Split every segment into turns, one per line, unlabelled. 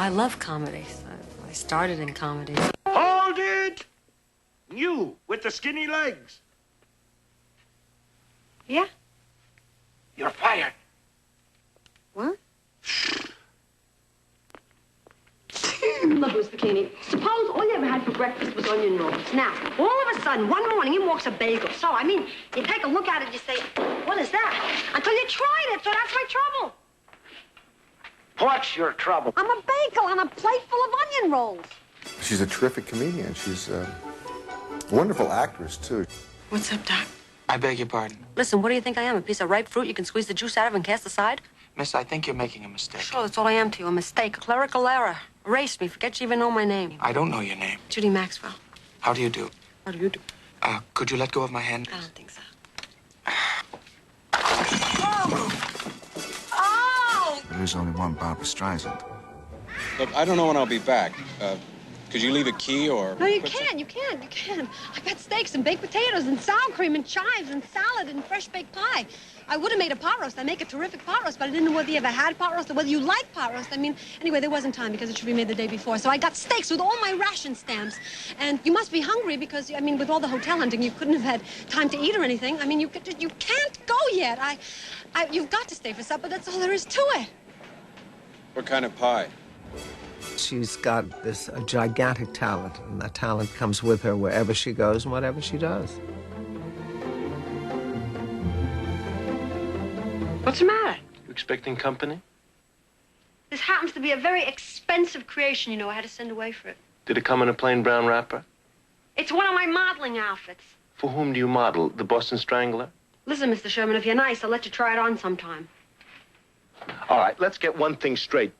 I love comedies. I started in comedy.
Hold it! You, with the skinny legs.
Yeah?
You're fired.
What?
Look, Mr. Keeney, suppose all you ever had for breakfast was onion rolls. Now, all of a sudden, one morning, in walks a bagel. So, I mean, you take a look at it and you say, what is that? Until you tried it, so that's my trouble.
What's your trouble?
I'm a bagel on a plate full of onion rolls.
She's a terrific comedian. She's a wonderful actress, too.
What's up, Doc?
I beg your pardon.
Listen, what do you think I am? A piece of ripe fruit you can squeeze the juice out of and cast aside?
Miss, I think you're making a mistake.
Sure, that's all I am to you. A mistake, a clerical error. Erase me. Forget you even know my name.
I don't know your name.
Judy Maxwell.
How do you do?
How do you do?
Could you let go of my hand?
I don't think so.
There is only one Barbra Streisand.
Look, I don't know when I'll be back. Could you leave a key or...
No, you can't. I got steaks and baked potatoes and sour cream and chives and salad and fresh baked pie. I would have made a pot roast. I make a terrific pot roast, but I didn't know whether you ever had pot roast or whether you like pot roast. I mean, anyway, there wasn't time because it should be made the day before. So I got steaks with all my ration stamps. And you must be hungry because, I mean, with all the hotel hunting, you couldn't have had time to eat or anything. I mean, you can't go yet. You've got to stay for supper. That's all there is to it.
What kind of pie?
She's got this gigantic talent, and that talent comes with her wherever she goes and whatever she does.
What's the matter?
You expecting company?
This happens to be a very expensive creation, you know. I had to send away for it.
Did it come in a plain brown wrapper?
It's one of my modeling outfits.
For whom do you model? The Boston Strangler?
Listen, Mr. Sherman, if you're nice, I'll let you try it on sometime.
All right, let's get one thing straight,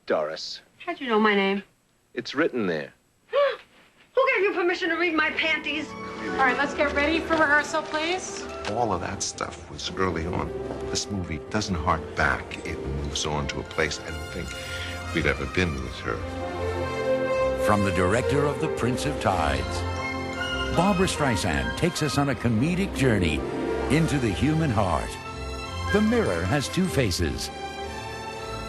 Doris.
How'd you know my name?
It's written there.
Who gave you permission to read my panties?
All right, let's get ready for rehearsal, please.
All of that stuff was early on. This movie doesn't hark back. It moves on to a place I don't think we've ever been with her.
From the director of The Prince of Tides, Barbra Streisand takes us on a comedic journey into the human heart. The mirror has two faces.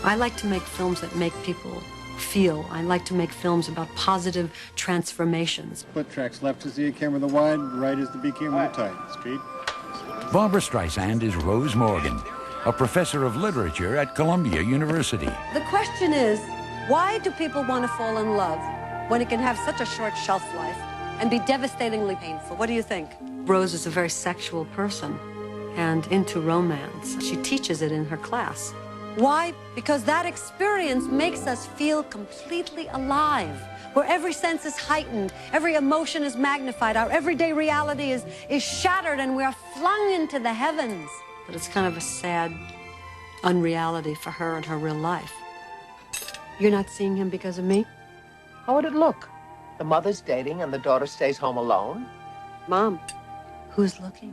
I like to make films that make people feel. I like to make films about positive transformations.
Split tracks. Left is the A camera, the wide. Right is the B camera, the tight. Speed.
Barbra Streisand is Rose Morgan, a professor of literature at Columbia University.
The question is, why do people want to fall in love when it can have such a short shelf life and be devastatingly painful? What do you think? Rose is a very sexual person and into romance. She teaches it in her class. Why? Because that experience makes us feel completely alive, where every sense is heightened, every emotion is magnified, our everyday reality is shattered, and we are flung into the heavens. But it's kind of a sad unreality for her in her real life. You're not seeing him because of me?
How would it look? The mother's dating and the daughter stays home alone?
Mom, who's looking?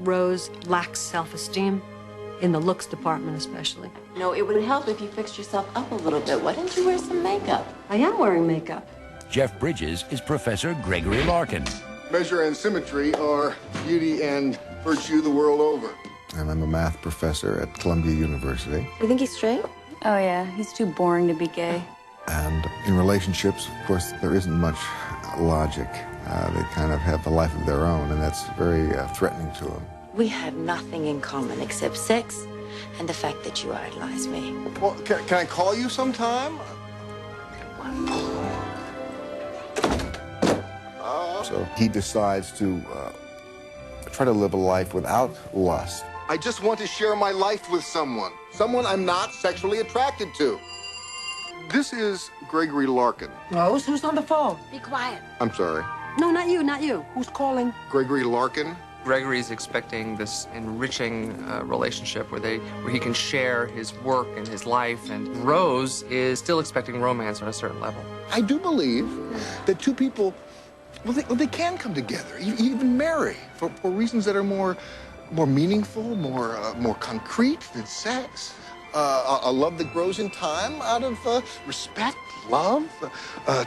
Rose lacks self-esteem. In the looks department, especially.
No, it would help if you fixed yourself up a little bit. Why don't you wear some makeup?
I am wearing makeup.
Jeff Bridges is Professor Gregory Larkin.
Measure and symmetry are beauty and virtue the world over. And I'm a math professor at Columbia University.
You think he's straight?
Oh, yeah. He's too boring to be gay.
And in relationships, of course, there isn't much logic. They kind of have a life of their own, and that's very threatening to them.
We had nothing in common except sex and the fact that you idolize me.
Well, can I call you sometime? So he decides to try to live a life without lust. I just want to share my life with someone I'm not sexually attracted to. This is Gregory Larkin.
Rose, who's on the phone?
Be quiet.
I'm sorry.
No, not you, not you.
Who's calling?
Gregory Larkin.
Gregory's expecting this enriching relationship where he can share his work and his life, and Rose is still expecting romance on a certain level.
I do believe that two people, they can come together, even marry, for reasons that are more meaningful, more concrete than sex. A love that grows in time out of respect, love,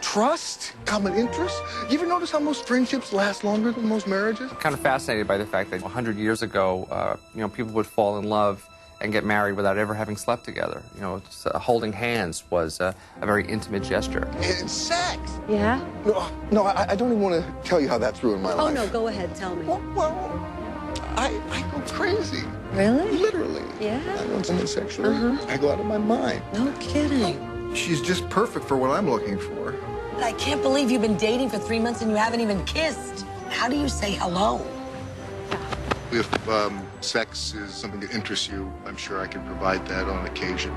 trust, common interests. You ever notice how most friendships last longer than most marriages?
I'm kind of fascinated by the fact that 100 years ago, people would fall in love and get married without ever having slept together. You know, holding hands was a very intimate gesture.
And sex.
Yeah?
No, I don't even want to tell you how that's ruined my life.
Oh, no, go ahead, tell me.
Well, I go crazy.
Really?
Literally.
Yeah?
I want something sexual. I go out of my mind.
No kidding.
She's just perfect for what I'm looking for.
But I can't believe you've been dating for 3 months and you haven't even kissed. How do you say hello?
If sex is something that interests you, I'm sure I can provide that on occasion.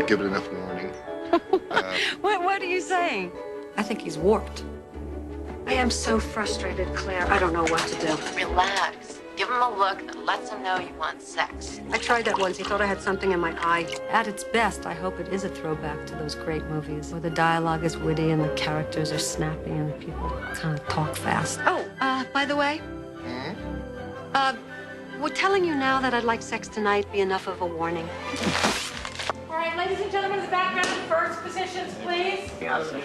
Give it enough warning.
What are you saying? I think he's warped. I am so frustrated, Claire. I don't know what to do.
Relax. Give him a look that lets him know you want sex.
I tried that once. He thought I had something in my eye. At its best, I hope it is a throwback to those great movies where the dialogue is witty and the characters are snappy and the people kind of talk fast. Oh, by the way, would telling you now that I'd like sex tonight be enough of a warning?
All right, ladies and gentlemen, the background first positions, please.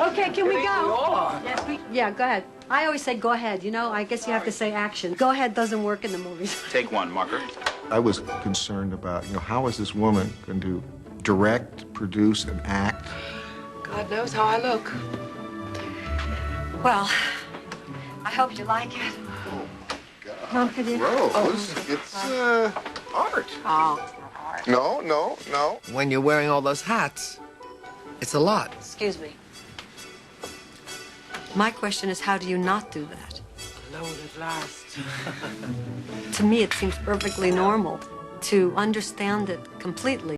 Okay, can we go? Yes, yeah, go ahead. I always say go ahead. You know, I guess you have to say action. Go ahead doesn't work in the movies.
Take one, marker.
I was concerned about, how is this woman going to direct, produce, and act?
God knows how I look.
Well, I hope you like it. Mom, could you?
Rose, it's art.
Oh.
No.
When you're wearing all those hats, it's a lot.
Excuse me. My question is, how do you not do that?
Alone at last.
To me, it seems perfectly normal to understand it completely.